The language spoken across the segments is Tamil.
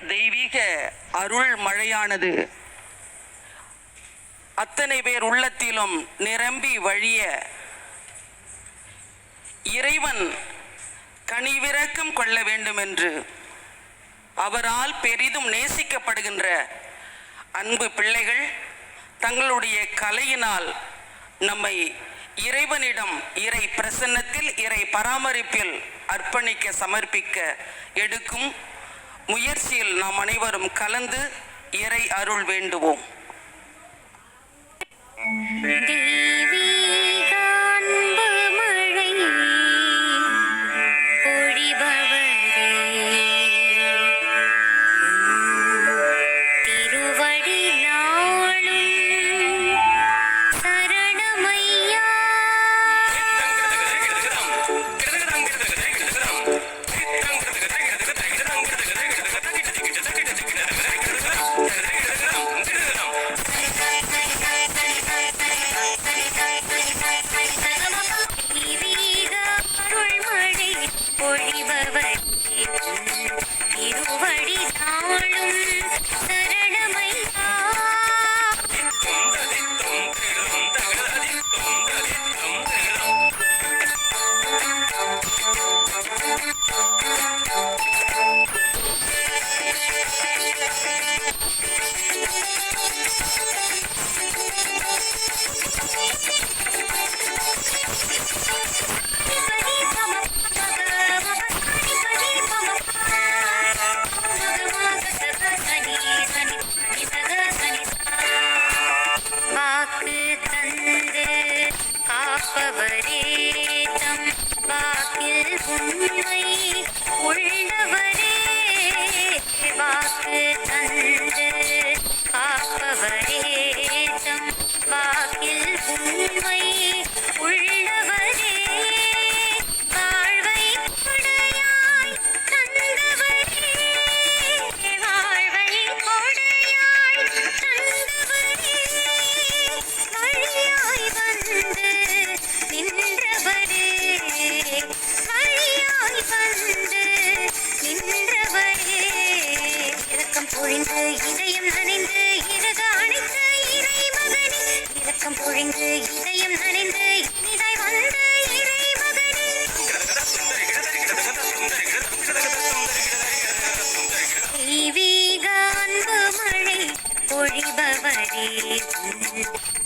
தெய்வீக அருள் மழையானது அத்தனை பேர் உள்ளத்திலும் நிரம்பி வழிய இறைவன் கனிவிரக்கம் கொள்ள வேண்டும் என்று அவரால் பெரிதும் நேசிக்கப்படுகின்ற அன்பு பிள்ளைகள் தங்களுடைய கலையினால் நம்மை இறைவனிடம் இறை பிரசன்னத்தில் இறை பராமரிப்பில் அர்ப்பணிக்க சமர்ப்பிக்க எடுக்கும் முயற்சியில் நாம் அனைவரும் கலந்து இறை அருள் வேண்டுவோம்.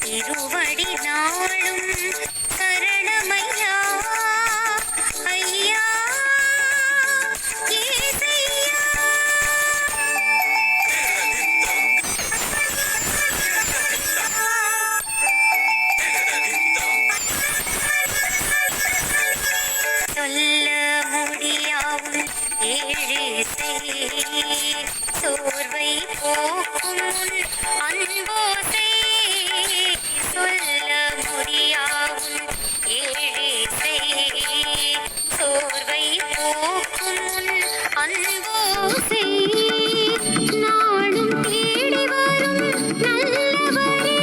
திருவடி நாளும் சரணமையா ஐயா ஏசையா. சொல்ல முடியாவும் ஏழிசை சோர்வை போக்கும் அன்போசை சொல்ல முடியாவும் ஏழிசை சோர்வை போக்கும் அன்போசை நாளும் தேடி வரும் நல்லவரே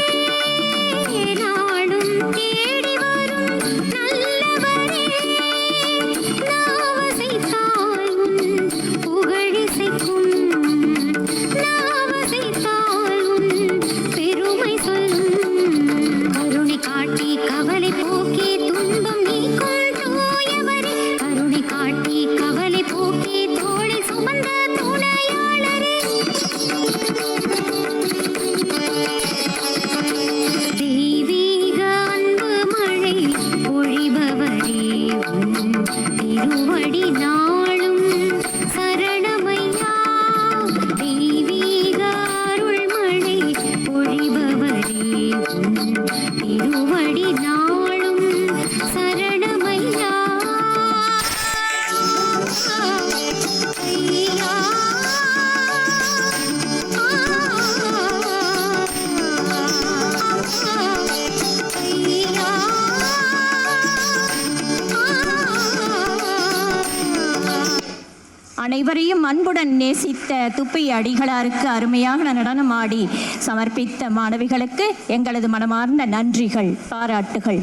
நாளும் தேடி வரும் நல்லவரே நாவசை தாயும் புகழிசைக்கும் நாவசை தாயும் பெருமை சொல்லும் கருணை காட்டி கவலை போக்கி துன்பம் நீக்கும் தூயவரே கருணை காட்டி கவலை போக்கி தோளை சுமந்த துணையாளரே தெய்வீக அன்பு மழை பொழிபவரே திருவடி நாளும் சரணமையா தெய்வீக அருள் மழை பொழிபவரே திருவடி நாளும் சரணமையா ஐயா அனைவரையும் அன்புடன் நேசித்த துப்பை அடிகளாருக்கு அருமையாக நடனமாடி சமர்ப்பித்த மாணவிகளுக்கு எங்களது மனமார்ந்த நன்றிகள், பாராட்டுகள்.